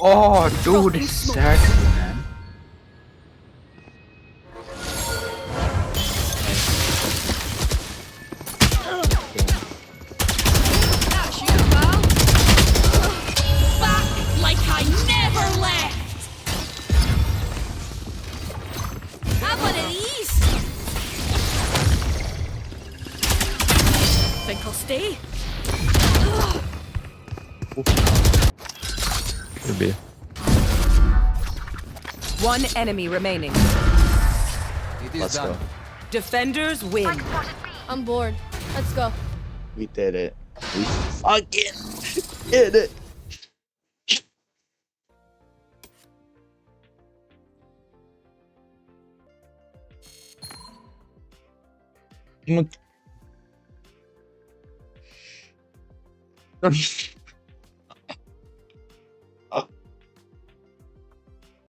Oh, dude, this is sad, man. That's you, pal. Back like I never left. Have one of these. Think I'll stay? Could be. One enemy remaining. Let's go. Defenders win. I'm bored. Let's go. We did it. We fucking did it.